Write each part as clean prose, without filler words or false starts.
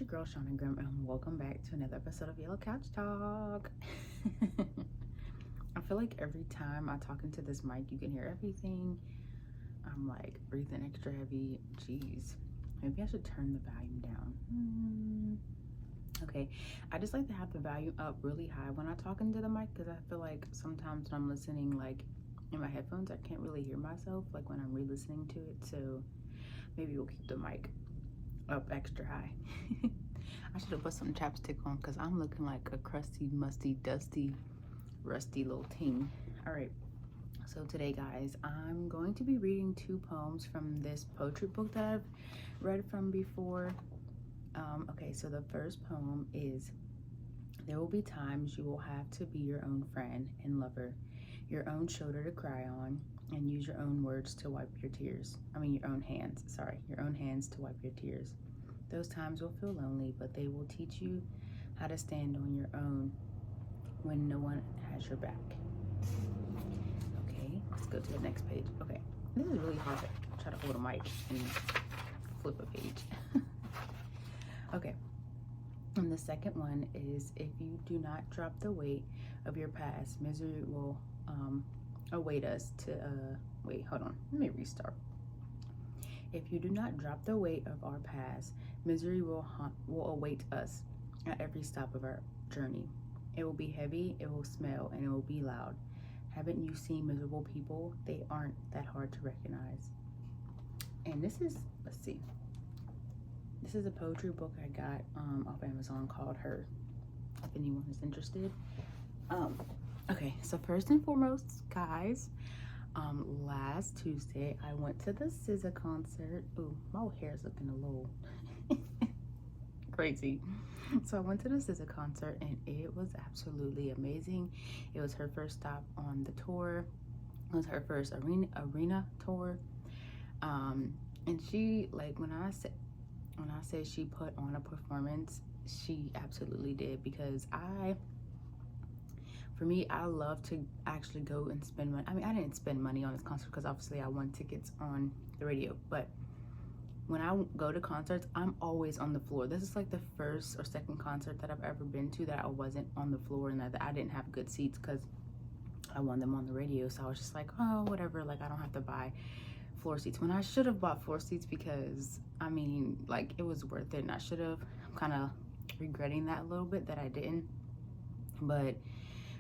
your girl Shauna Grimm, and welcome back to another episode of Yellow Couch Talk. I feel like every time I talk into this mic, you can hear everything. I'm like breathing extra heavy. Jeez, maybe I should turn the volume down. Okay, I just like to have the volume up really high when I talk into the mic, because I feel like sometimes when I'm listening like in my headphones, I can't really hear myself like when I'm re-listening to it. So maybe we'll keep the mic up extra high. I should have put some chapstick on because I'm looking like a crusty, musty, dusty, rusty little teen. All right, so today, guys, I'm going to be reading 2 poems from this poetry book that I've read from before. Okay, so the first poem is: there will be times you will have to be your own friend and lover, your own shoulder to cry on, and use your own words to wipe your tears. Your own hands, your own hands to wipe your tears. Those times will feel lonely, but they will teach you how to stand on your own when no one has your back. Okay, let's go to the next page. Okay, this is really hard to try to hold a mic and flip a page. Okay, and the second one is: if you do not drop the weight of your past, misery will await us to wait, hold on, let me restart. If you do not drop the weight of our past, misery will await us at every stop of our journey. It will be heavy, it will smell, and it will be loud. Haven't you seen miserable people? They aren't that hard to recognize. And this is, let's see, this is a poetry book I got off Amazon called Her, if anyone is interested. Okay, so first and foremost, guys, last Tuesday I went to the SZA concert. Ooh, my hair is looking a little crazy. So I went to the SZA concert and it was absolutely amazing. It was her first stop on the tour. It was her first arena tour. And she, like, when I say she put on a performance, she absolutely did, because for me, I love to actually go and spend money. I didn't spend money on this concert because obviously I won tickets on the radio, but when I go to concerts, I'm always on the floor. This is like the first or second concert that I've ever been to that I wasn't on the floor and that I didn't have good seats because I won them on the radio. So I was just like, oh, whatever, like I don't have to buy floor seats, when I should have bought floor seats, because like it was worth it and I should have. I'm kind of regretting that a little bit that I didn't, but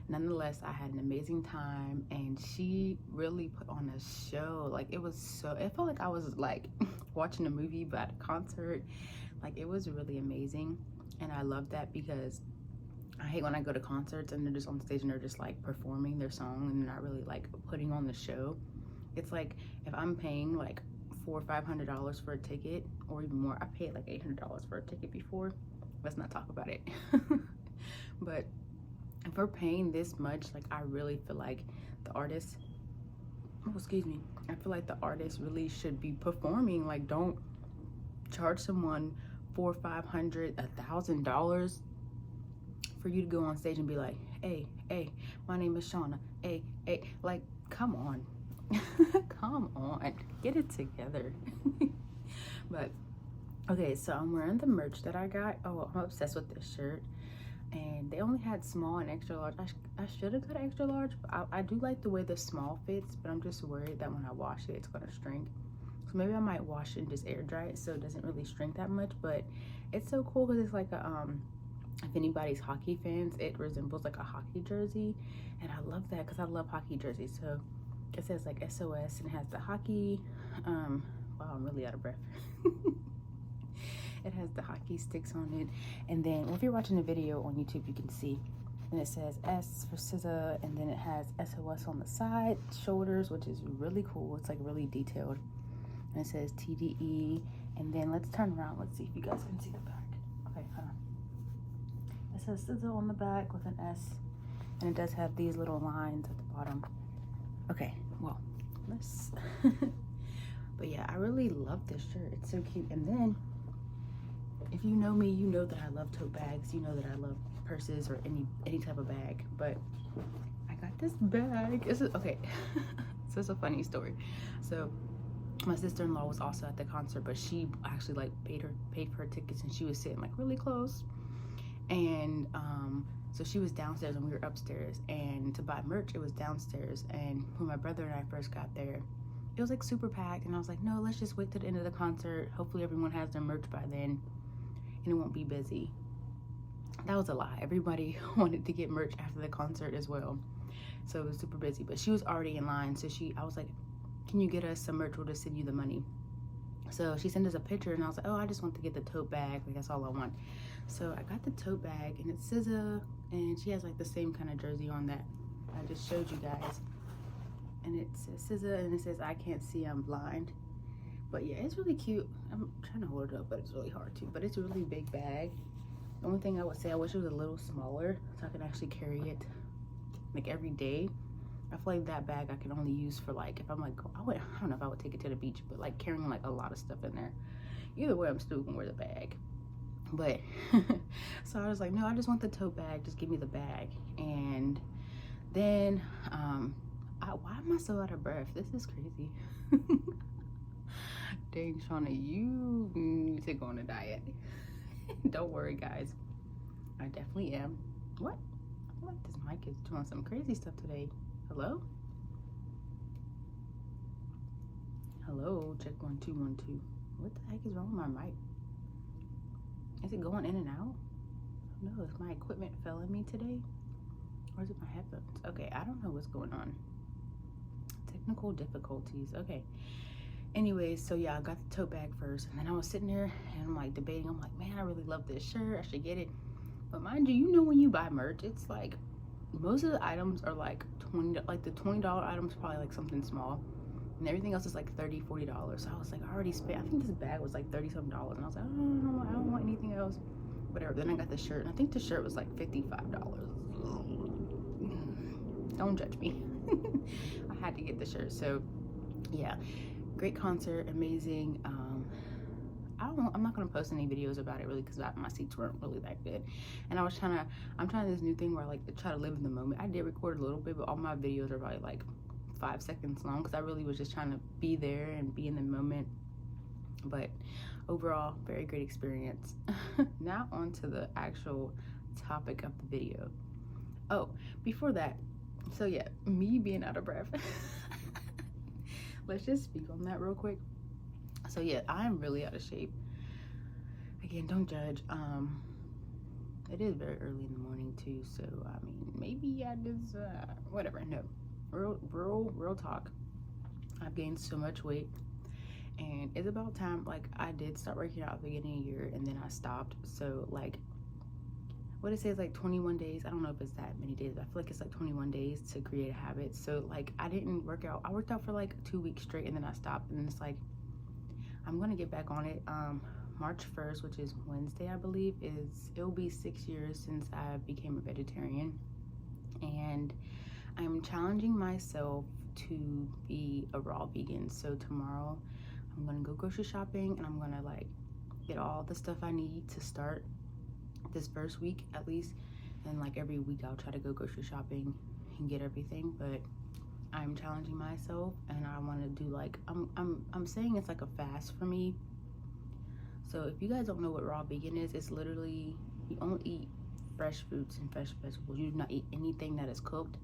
nonetheless, I had an amazing time and she really put on a show. Like it felt like I was like watching a movie but at a concert. Like it was really amazing, and I love that because I hate when I go to concerts and they're just on stage and they're just like performing their song and they're not really like putting on the show. It's like if I'm paying like $400 or $500 for a ticket, or even more. I paid like $800 for a ticket before. Let's not talk about it. But if we're paying this much, like I really feel like the artist, I feel like the artist really should be performing. Like, don't charge someone $400, $500, $1,000 for you to go on stage and be like, hey, my name is Shauna. Hey, like, come on. Come on, get it together. But okay, so I'm wearing the merch that I got. Oh, I'm obsessed with this shirt, and they only had small and extra large. I should have got extra large, but I do like the way the small fits, but I'm just worried that when I wash it, it's gonna shrink. So maybe I might wash it and just air dry it so it doesn't really shrink that much. But it's so cool because it's like a if anybody's hockey fans, it resembles like a hockey jersey, and I love that because I love hockey jerseys. So it says like SOS and it has the hockey, wow, I'm really out of breath. It has the hockey sticks on it, and then if you're watching the video on YouTube, you can see, and it says S for SZA, and then it has SOS on the side, shoulders, which is really cool. It's like really detailed, and it says TDE, and then let's turn around, let's see if you guys can see the back. Okay, hold on. It says SZA on the back with an S, and it does have these little lines at the bottom. Okay, well, let's but yeah, I really love this shirt. It's so cute. And then if you know me, you know that I love tote bags. You know that I love purses or any type of bag. But I got this bag. Okay. So it's a funny story. So My sister-in-law was also at the concert, but she actually like paid for her tickets, and she was sitting like really close. And so she was downstairs and we were upstairs, and to buy merch it was downstairs. And when my brother and I first got there, it was like super packed, and I was like, no, let's just wait till the end of the concert. Hopefully everyone has their merch by then and it won't be busy. That was a lie. Everybody wanted to get merch after the concert as well, so it was super busy. But she was already in line, so I was like, can you get us some merch? We'll just send you the money. So she sent us a picture, and I was like, oh, I just want to get the tote bag, like that's all I want. So I got the tote bag, and it's SZA, and she has like the same kind of jersey on that I just showed you guys, and it says SZA, and it says I can't see, I'm blind. But yeah, it's really cute. I'm trying to hold it up, but it's really hard to. But it's a really big bag. The only thing I would say, I wish it was a little smaller so I could actually carry it like every day. I feel like that bag I can only use for like, if I'm like, I don't know if I would take it to the beach, but like carrying like a lot of stuff in there. Either way, I'm still gonna wear the bag. But so I was like, no, I just want the tote bag, just give me the bag. And then why am I so out of breath? This is crazy. Dang, Shauna, you need to go on a diet. Don't worry, guys, I definitely am. What? I feel like this mic is doing some crazy stuff today. Hello? Hello, check 1 2 1 2. What the heck is wrong with my mic? Is it going in and out? No, is my equipment failing me today? Or is it my headphones? Okay, I don't know what's going on. Technical difficulties. Okay. Anyways, so yeah, I got the tote bag first, and then I was sitting there and I'm like debating. I'm like, man, I really love this shirt. I should get it. But mind you, you know, when you buy merch, it's like most of the items are like $20, like the $20 items probably like something small, and everything else is like $30, $40. So I was like, I already spent, I think this bag was like $30 something, and I was like, oh, I don't want anything else, whatever. Then I got the shirt, and I think the shirt was like $55. Don't judge me. I had to get the shirt. So yeah, great concert, amazing. I'm not gonna post any videos about it really, because my seats weren't really that good. And I'm trying this new thing where I like to try to live in the moment. I did record a little bit, but all my videos are probably like 5 seconds long, because I really was just trying to be there and be in the moment. But overall, very great experience. Now on to the actual topic of the video. Oh, before that, so yeah, me being out of breath. Let's just speak on that real quick. So yeah, I'm really out of shape. Again, don't judge. It is very early in the morning too, so I mean, maybe I just whatever. No, real talk. I've gained so much weight, and it's about time. Like, I did start working out at the beginning of the year, and then I stopped. So like, what it says, like 21 days. I don't know if it's that many days. I feel like it's like 21 days to create a habit. So like, I didn't work out. I worked out for like 2 weeks straight, and then I stopped. And it's like, I'm gonna get back on it. March 1st, which is Wednesday, I believe, it'll be 6 years since I became a vegetarian, and I'm challenging myself to be a raw vegan. So tomorrow I'm gonna go grocery shopping, and I'm gonna like get all the stuff I need to start this first week at least. And like every week I'll try to go grocery shopping and get everything. But I'm challenging myself, and I want to do like, I'm saying it's like a fast for me. So if you guys don't know what raw vegan is, it's literally you only eat fresh fruits and fresh vegetables. You do not eat anything that is cooked.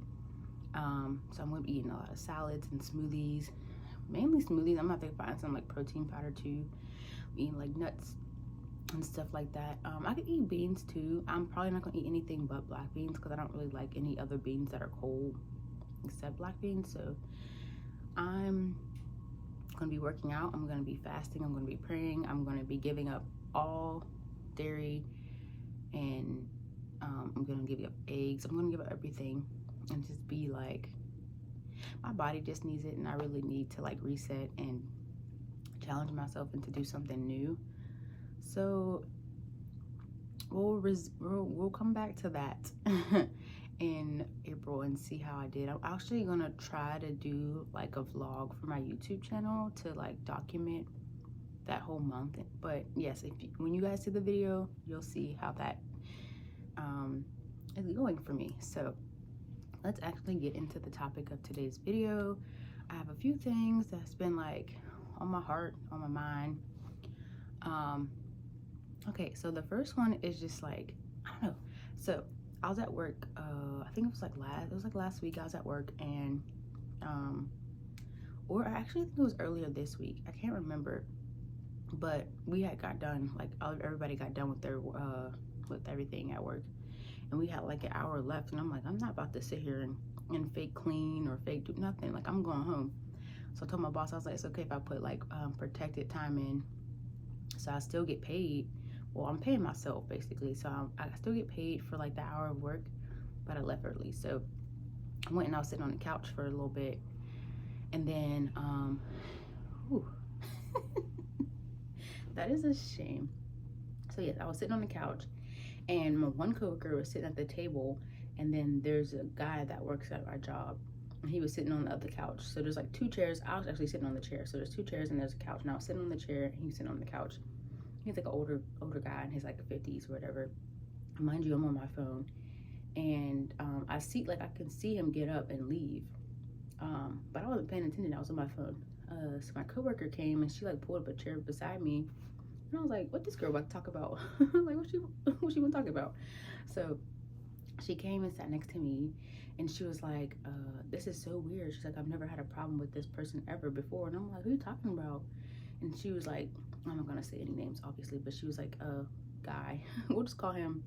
So I'm gonna be eating a lot of salads and smoothies, mainly smoothies. I'm gonna have to find some like protein powder too. I'm eating like nuts and stuff like that. I could eat beans too. I'm probably not gonna eat anything but black beans, because I don't really like any other beans that are cold except black beans. So I'm gonna be working out, I'm gonna be fasting, I'm gonna be praying, I'm gonna be giving up all dairy, and I'm gonna give up eggs. I'm gonna give up everything and just be like, my body just needs it, and I really need to like reset and challenge myself and to do something new. So we'll come back to that in April and see how I did. I'm actually gonna try to do like a vlog for my YouTube channel to like document that whole month. But yes, when you guys see the video, you'll see how that is going for me. So let's actually get into the topic of today's video. I have a few things that's been like on my heart, on my mind. Okay, so the first one is just like, I don't know. So I was at work, I think it was like last week I was at work, and or I actually think it was earlier this week. I can't remember. But we had got done, like everybody got done with their with everything at work, and we had like an hour left, and I'm like, I'm not about to sit here and fake clean or fake do nothing. Like, I'm going home. So I told my boss, I was like, it's okay if I put like protected time in, so I still get paid. Well, I'm paying myself basically, so I still get paid for like the hour of work, but I left early. So I went and I was sitting on the couch for a little bit, and then that is a shame. So yes, I was sitting on the couch, and my one coworker was sitting at the table, and then there's a guy that works at our job, and he was sitting on the other couch. So there's like 2 chairs. I was actually sitting on the chair. So there's 2 chairs and there's a couch. And I was sitting on the chair, and he was sitting on the couch. He's like an older guy in his like 50s or whatever. Mind you, I'm on my phone, and I can see him get up and leave, but I wasn't paying attention. I was on my phone. So my coworker came, and she like pulled up a chair beside me, and I was like, what this girl about to talk about? Like, what she want to talk about? So she came and sat next to me, and she was like, this is so weird. She's like, I've never had a problem with this person ever before. And I'm like, who are you talking about? And she was like, I'm not gonna say any names obviously, but she was like, guy. We'll call him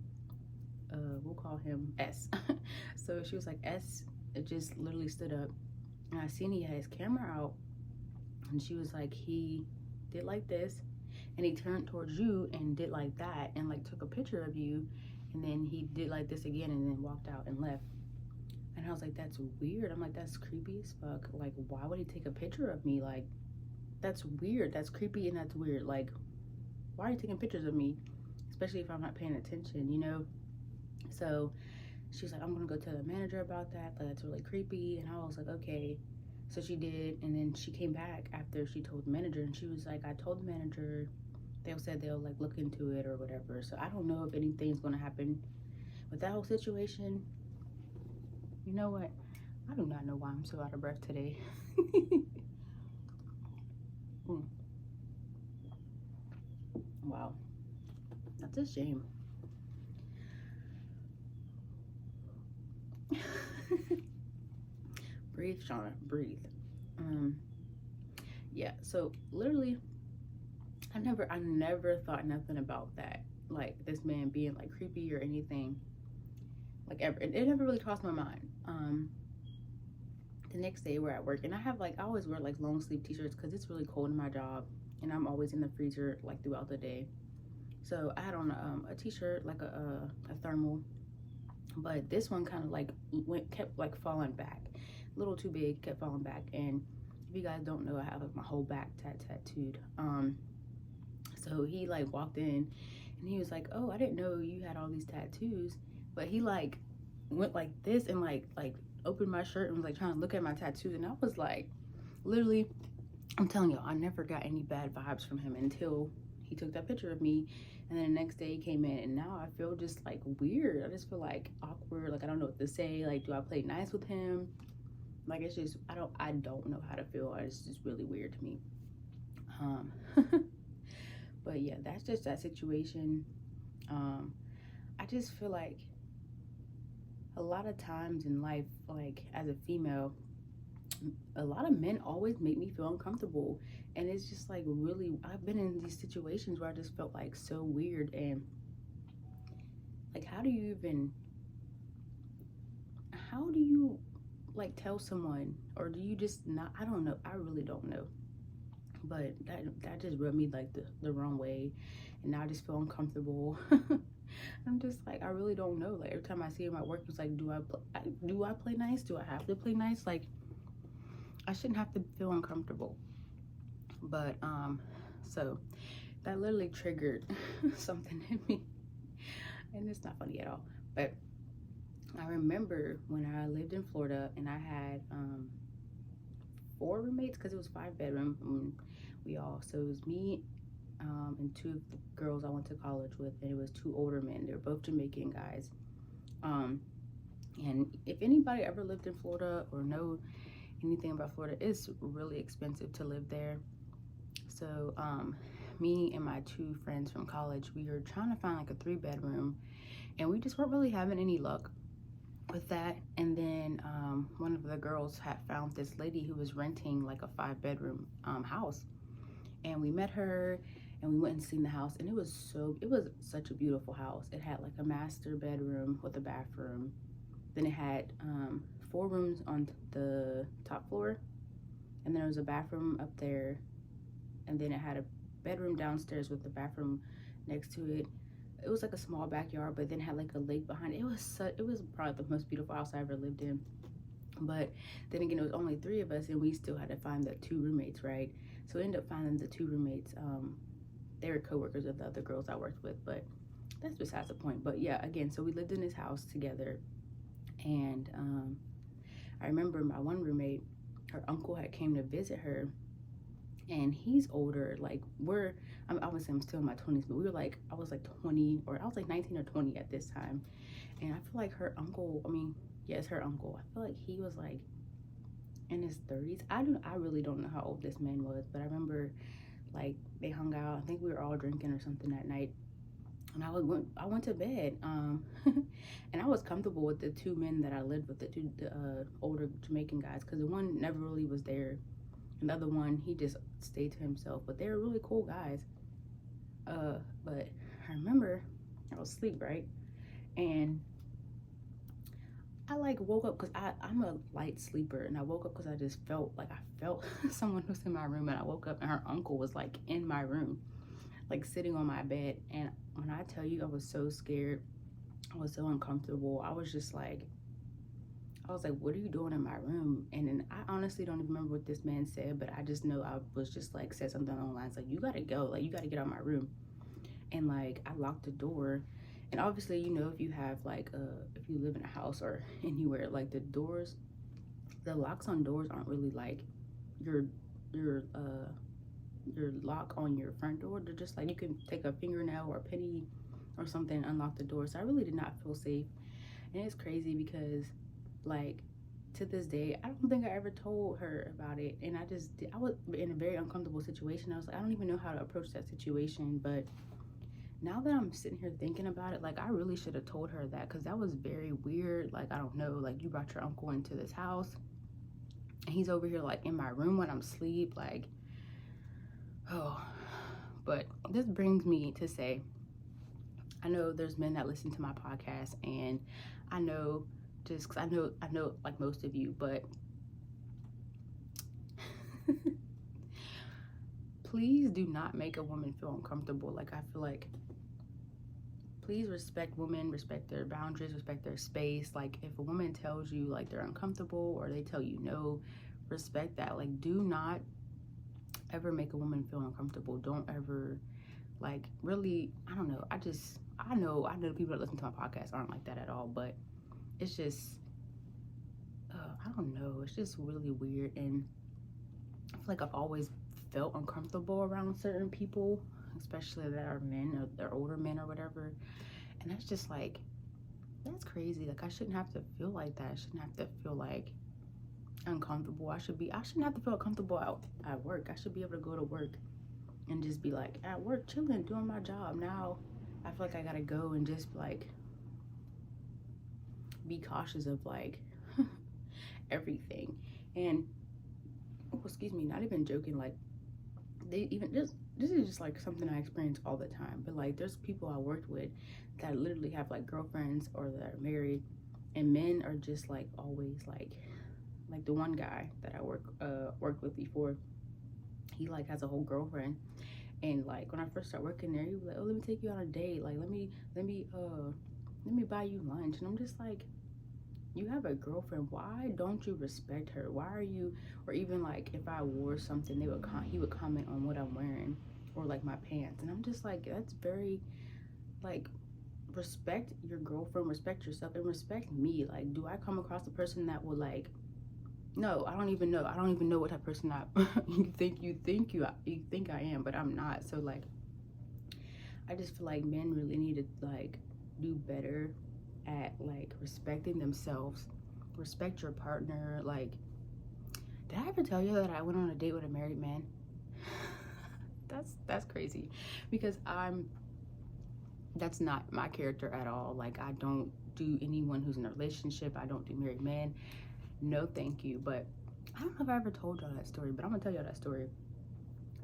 S. So she was like, S just literally stood up, and I seen he had his camera out, and she was like, he did like this, and he turned towards you and did like that, and like took a picture of you, and then he did like this again, and then walked out and left. And I was like, that's weird. I'm like, that's creepy as fuck. Like, why would he take a picture of me? Like, that's weird. That's creepy, and that's weird. Like, why are you taking pictures of me? Especially if I'm not paying attention, you know? So she was like, I'm gonna go tell the manager about that. Like, that's really creepy. And I was like, okay. So she did, and then she came back after she told the manager, and she was like, I told the manager. They said they'll like look into it or whatever. So I don't know if anything's gonna happen with that whole situation. You know what? I do not know why I'm so out of breath today. Wow, that's a shame. Breathe, Shauna, breathe. Yeah, so literally I never thought nothing about that, like this man being like creepy or anything, like ever. It never really crossed my mind. The next day we're at work, and I always wear like long sleeve t-shirts because it's really cold in my job, and I'm always in the freezer like throughout the day. So I had on a t-shirt, like a thermal, but this one kind of like kept like falling back, a little too big, kept falling back. And if you guys don't know, I have like my whole back tattooed. So he like walked in, and he was like, oh, I didn't know you had all these tattoos. But he like went like this and like opened my shirt and was like trying to look at my tattoos. And I was like, literally, I'm telling y'all, I never got any bad vibes from him until he took that picture of me. And then the next day he came in, and now I feel just like weird. I just feel like awkward. Like, I don't know what to say. Like, do I play nice with him? Like, it's just, I don't know how to feel. It's just really weird to me. But yeah, that's just that situation. I just feel like a lot of times in life, like as a female, a lot of men always make me feel uncomfortable. And it's just like, really, I've been in these situations where I just felt like so weird. And like, how do you like tell someone, or do you just not? I don't know. I really don't know. But that just rubbed me like the wrong way, and now I just feel uncomfortable. I'm just like, I really don't know. Like, every time I see him at work, it's like, do I play nice? Do I have to play nice? Like, I shouldn't have to feel uncomfortable. But so that literally triggered something in me, and it's not funny at all. But I remember when I lived in Florida, and I had 4 roommates, because it was 5-bedroom. So it was me and 2 of the girls I went to college with, and it was 2 older men. They were both Jamaican guys. And if anybody ever lived in Florida or know anything about Florida, it's really expensive to live there. So me and my two friends from college, we were trying to find like a 3-bedroom, and we just weren't really having any luck with that. And then one of the girls had found this lady who was renting like a 5-bedroom house, and we met her and we went and seen the house, and it was such a beautiful house. It had like a master bedroom with a bathroom. Then it had 4 rooms on the top floor, and then there was a bathroom up there, and then it had a bedroom downstairs with the bathroom next to it. It was like a small backyard, but then had like a lake behind it. It was probably the most beautiful house I ever lived in. But then again, it was only 3 of us, and we still had to find the 2 roommates, right? So we ended up finding the 2 roommates. They were co-workers of the other girls I worked with, but that's besides the point. But yeah, again, so we lived in this house together, and I remember my one roommate, her uncle had came to visit her, and he's older. Like I would say I'm still in my 20s, but we were like, I was like 20, or I was like 19 or 20 at this time. And I feel like her uncle, yes, her uncle, I feel like he was like in his 30s. I really don't know how old this man was, but I remember like they hung out. I think we were all drinking or something that night, and I went to bed, and I was comfortable with the 2 men that I lived with, the older Jamaican guys, because the one never really was there. Another one, he just stayed to himself, but they were really cool guys. But I remember I was asleep, right? And I like woke up because I'm a light sleeper, and I woke up because I felt someone was in my room, and I woke up and her uncle was like in my room, like sitting on my bed. And when I tell you, I was so scared, I was so uncomfortable. I was like, what are you doing in my room? And then I honestly don't even remember what this man said, but I just know I was just like said something along the lines like, you gotta go, like you gotta get out of my room. And like I locked the door. And obviously, you know, if you have like if you live in a house or anywhere, like the locks on doors aren't really like your lock on your front door. They're just like, you can take a fingernail or a penny or something and unlock the door. So I really did not feel safe. And it's crazy because like to this day, I don't think I ever told her about it. And I was in a very uncomfortable situation. I was like, I don't even know how to approach that situation. But now that I'm sitting here thinking about it, like I really should have told her that, because that was very weird. Like, I don't know, like you brought your uncle into this house and he's over here like in my room when I'm asleep, like, oh. But this brings me to say, I know there's men that listen to my podcast, and I know just because I know like most of you, but please do not make a woman feel uncomfortable. Like, I feel like, please respect women, respect their boundaries, respect their space. Like, if a woman tells you like they're uncomfortable or they tell you no, respect that. Like, do not ever make a woman feel uncomfortable. Don't ever, like, really, I don't know. I know people that listen to my podcast aren't like that at all, but it's just, I don't know. It's just really weird. And I feel like I've always felt uncomfortable around certain people, especially that are men or they're older men or whatever. And that's just like, that's crazy. Like, I shouldn't have to feel like that. I shouldn't have to feel like uncomfortable. I shouldn't have to feel comfortable out at work. I should be able to go to work and just be like at work chilling, doing my job. Now I feel like I gotta go and just like be cautious of like everything. And oh, excuse me, not even joking, like this is just like something I experience all the time. But like, there's people I worked with that literally have like girlfriends or that are married, and men are just like always like the one guy that I worked with before, he like has a whole girlfriend. And like when I first started working there, he was like, oh, let me take you on a date, like let me buy you lunch. And I'm just like, you have a girlfriend, why don't you respect her? Why are you, or even like if I wore something, he would comment on what I'm wearing, or like my pants. And I'm just like, that's very like, respect your girlfriend, respect yourself, and respect me. Like, do I come across a person that will like, no, I don't even know what type of person you think I am, but I'm not. So like, I just feel like men really need to like do better at like respecting themselves. Respect your partner. Like, did I ever tell you that I went on a date with a married man? That's crazy, because that's not my character at all. Like, I don't do anyone who's in a relationship. I don't do married men. No, thank you. But I don't know if I ever told y'all that story, but I'm gonna tell y'all that story.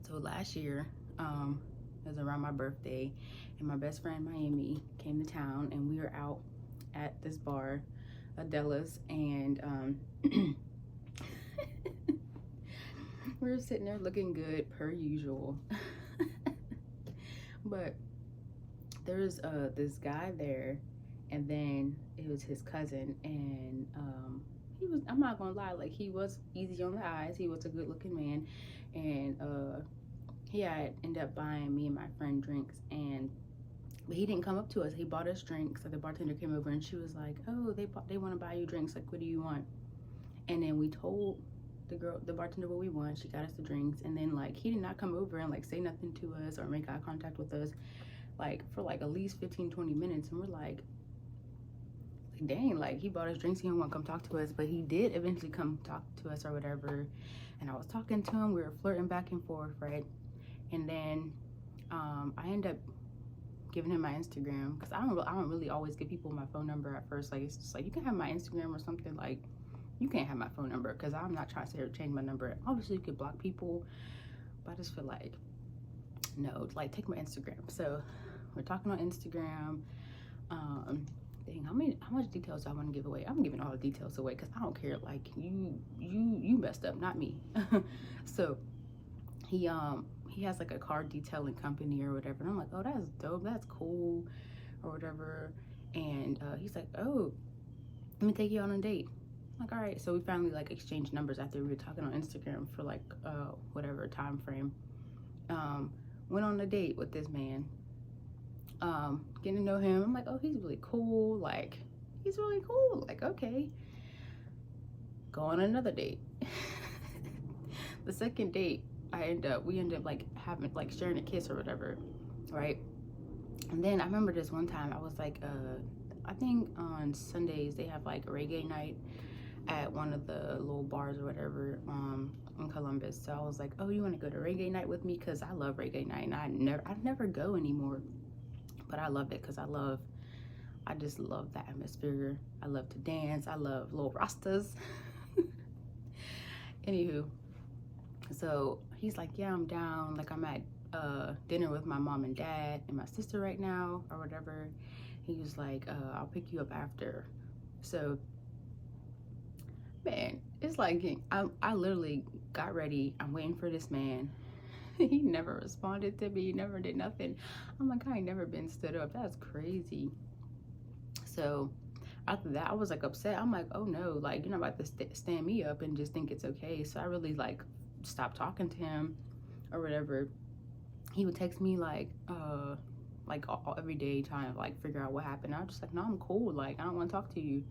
So last year, it was around my birthday, and my best friend Miami came to town, and we were out at this bar, Adela's, and we were sitting there looking good per usual. But there was this guy there, and then it was his cousin, and he was, I'm not gonna lie, like, he was easy on the eyes. He was a good looking man, and he had ended up buying me and my friend drinks, but he didn't come up to us. He bought us drinks. So the bartender came over, and she was like, oh, they want to buy you drinks, like, what do you want? And then we told the bartender what we want. She got us the drinks, and then, like, he did not come over and, like, say nothing to us or make eye contact with us, like, for like at least 15-20 minutes. And we're like, dang, like, he bought us drinks, he didn't want to come talk to us. But he did eventually come talk to us or whatever, and I was talking to him. We were flirting back and forth, right? And then I ended up giving him my Instagram, because I don't really always give people my phone number at first. Like, it's just like, you can have my Instagram or something. Like, you can't have my phone number, because I'm not trying to change my number. Obviously you could block people, but I just feel like, no, like, take my Instagram. So we're talking on Instagram. Dang, how much details do I want to give away? I'm giving all the details away, because I don't care. Like, you messed up, not me. So he has like a car detailing company or whatever, and I'm like, oh, that's dope, that's cool, or whatever. And he's like, oh, let me take you on a date. I'm like, all right. So we finally, like, exchanged numbers after we were talking on Instagram for like whatever time frame. Went on a date with this man, getting to know him. I'm like, oh, he's really cool, like, he's really cool, like, okay. Go on another date. The second date, we end up like having, like, sharing a kiss or whatever, right? And then I remember this one time, I was like, I think on Sundays they have like a reggae night at one of the little bars or whatever in Columbus. So I was like, oh, you want to go to reggae night with me? Because I love reggae night, and I never go anymore, but I love it, because I just love the atmosphere. I love to dance. I love little rastas. Anywho, so he's like, yeah, I'm down. Like, I'm at dinner with my mom and dad and my sister right now, or whatever. He was like, I'll pick you up after. So, man, it's like, I literally got ready. I'm waiting for this man. He never responded to me. He never did nothing. I'm like, I ain't never been stood up. That's crazy. So after that, I was like upset. I'm like, oh no, like, you're not about to stand me up and just think it's okay. So I really, like, stopped talking to him or whatever. He would text me like every day, trying to, like, figure out what happened. I was just like, no, I'm cool. Like, I don't want to talk to you.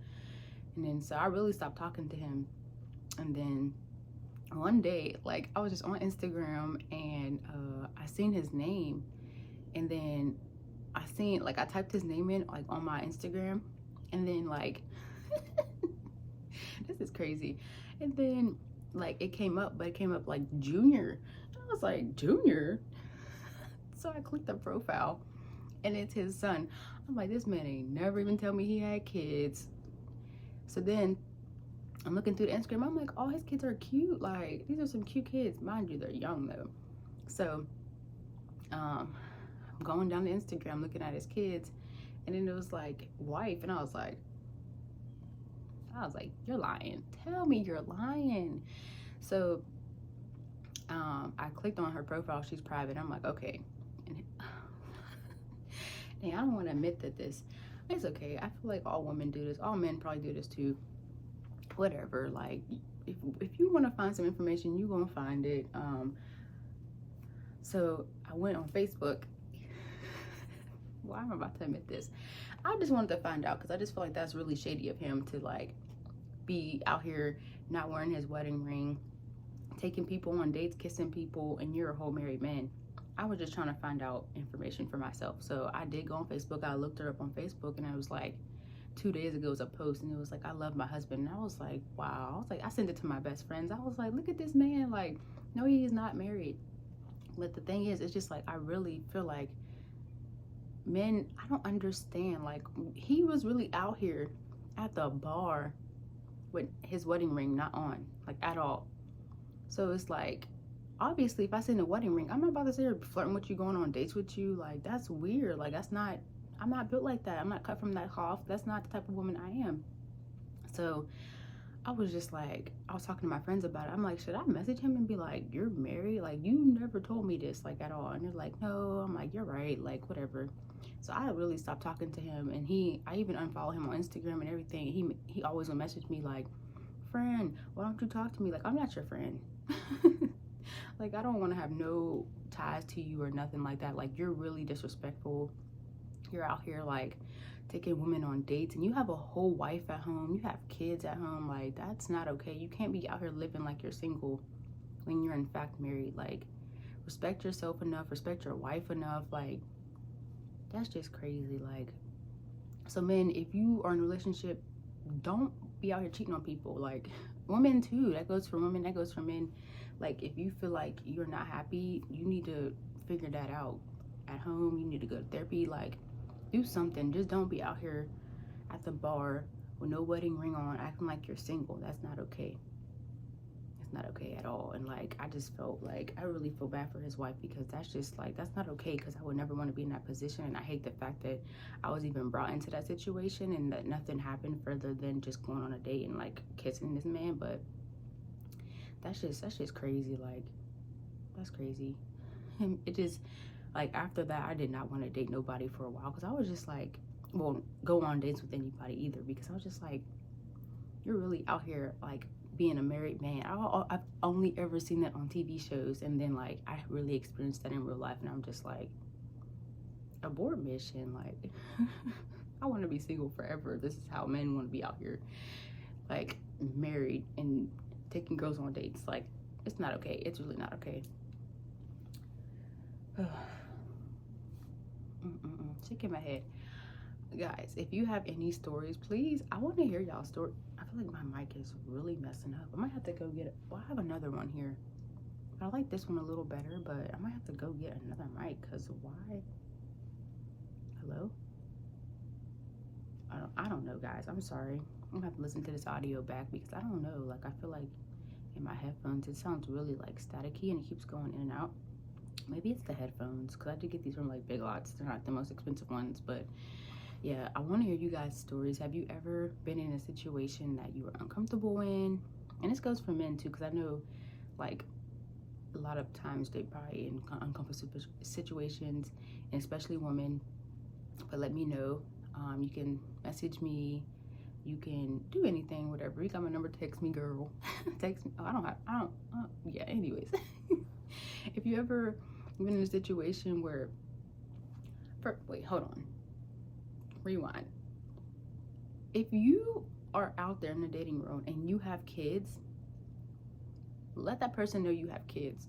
And then so I really stopped talking to him. And then one day, like, I was just on Instagram, and I seen his name, and then I typed his name in, like, on my Instagram, and then, like, this is crazy. And then, like, it came up, but it came up like Junior. I was like, Junior? So I clicked the profile, and it's his son. I'm like, this man ain't never even tell me he had kids. So then I'm looking through the Instagram. I'm like, oh, his kids are cute. Like, these are some cute kids. Mind you, they're young though. So I'm going down the Instagram looking at his kids, and then it was like wife, and I was like, you're lying. Tell me you're lying. So I clicked on her profile. She's private. I'm like, okay. And I don't want to admit that it's okay. I feel like all women do this. All men probably do this too. Whatever. Like, if you want to find some information, you're gonna find it. So I went on Facebook. Why am I about to admit this? I just wanted to find out, because I just feel like that's really shady of him to, like, be out here not wearing his wedding ring, taking people on dates, kissing people, and you're a whole married man. I was just trying to find out information for myself. So I did go on Facebook. I looked her up on Facebook, and it was like 2 days ago was a post, and it was like, I love my husband. And I was like, wow. I was like, I sent it to my best friends. I was like, look at this man. Like, no, he is not married. But the thing is, it's just like, I really feel like men, I don't understand. Like, he was really out here at the bar with his wedding ring not on, like, at all. So it's like, obviously, if I send a wedding ring, I'm not about to sit here flirting with you, going on dates with you. Like, that's weird. Like, that's not, I'm not built like that. I'm not cut from that cloth. That's not the type of woman I am. So I was just like, I was talking to my friends about it. I'm like, should I message him and be like, you're married? Like, you never told me this, like, at all. And they're like, no. I'm like, you're right. Like, whatever. So I really stopped talking to him. And I even unfollowed him on Instagram and everything. He always would message me like, friend, why don't you talk to me? Like, I'm not your friend. Like, I don't want to have no ties to you or nothing like that. Like, you're really disrespectful. You're out here, like, taking women on dates, and you have a whole wife at home. You have kids at home. Like, that's not okay. You can't be out here living like you're single when you're in fact married. Like, respect yourself enough. Respect your wife enough. Like, that's just crazy. Like, so men, if you are in a relationship, don't be out here cheating on people. Like, women too. That goes for women. That goes for men. Like, if you feel like you're not happy, you need to figure that out at home. You need to go to therapy. Like, do something. Just don't be out here at the bar with no wedding ring on, acting like you're single. That's not okay. It's not okay at all. And like, I just felt like, I really feel bad for his wife, because that's just like, that's not okay, because I would never want to be in that position. And I hate the fact that I was even brought into that situation and that nothing happened further than just going on a date and like kissing this man. But that's just crazy. Like, that's crazy. And it just, like, after that, I did not want to date nobody for a while, because I was just like, well, go on dates with anybody either, because I was just like, you're really out here, like, being a married man. I've only ever seen that on TV shows, and then, like, I really experienced that in real life, and I'm just like, abort mission. Like, I want to be single forever. This is how men want to be out here, like, married and taking girls on dates. Like, it's not okay. It's really not okay. Sick in my head. Guys, if you have any stories, please, I want to hear y'all's story. I feel like my mic is really messing up. I might have to go get it. Well, I have another one here. I like this one a little better, but I might have to go get another mic, because why? Hello? I don't know, guys. I'm sorry. I'm gonna have to listen to this audio back, because I don't know. Like, I feel like in my headphones, it sounds really like staticky, and it keeps going in and out. Maybe it's the headphones, because I did get these from like Big Lots. They're not the most expensive ones, but yeah, I want to hear you guys' stories. Have you ever been in a situation that you were uncomfortable in? And this goes for men too, because I know, like, a lot of times they probably in uncomfortable situations, and especially women. But let me know. You can message me. You can do anything, whatever. You got my number. Text me, girl. Text me. Oh, yeah. Anyways, if you ever been in a situation where, wait, hold on. Rewind. If you are out there in the dating world and you have kids, let that person know you have kids.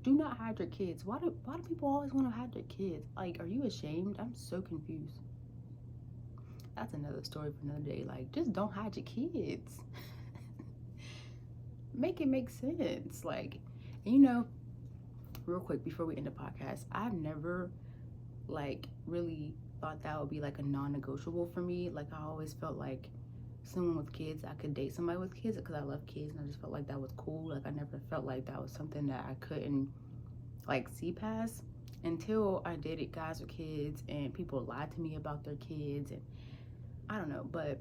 Do not hide your kids. Why do people always want to hide their kids? Like, are you ashamed? I'm so confused. That's another story for another day. Like, just don't hide your kids. Make it make sense. Like, you know, real quick before we end the podcast, I've never, like, really thought that would be like a non-negotiable for me. Like, I always felt like someone with kids, I could date somebody with kids, because I love kids, and I just felt like that was cool. Like, I never felt like that was something that I couldn't, like, see past, until I dated guys with kids and people lied to me about their kids, and I don't know. But at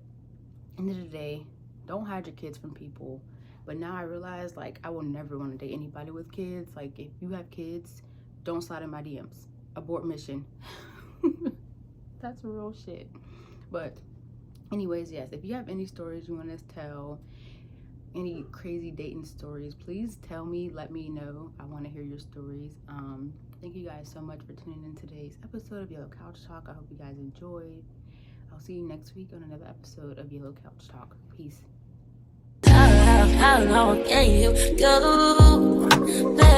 the end of the day, don't hide your kids from people. But now I realize, like, I will never want to date anybody with kids. Like, if you have kids, don't slide in my DMs. Abort mission. That's real shit. But anyways, yes, if you have any stories you want to tell, any crazy dating stories, please tell me. Let me know. I want to hear your stories. Thank you guys so much for tuning in today's episode of Yellow Couch Talk. I hope you guys enjoyed. I'll see you next week on another episode of Yellow Couch Talk. Peace. How long can you go?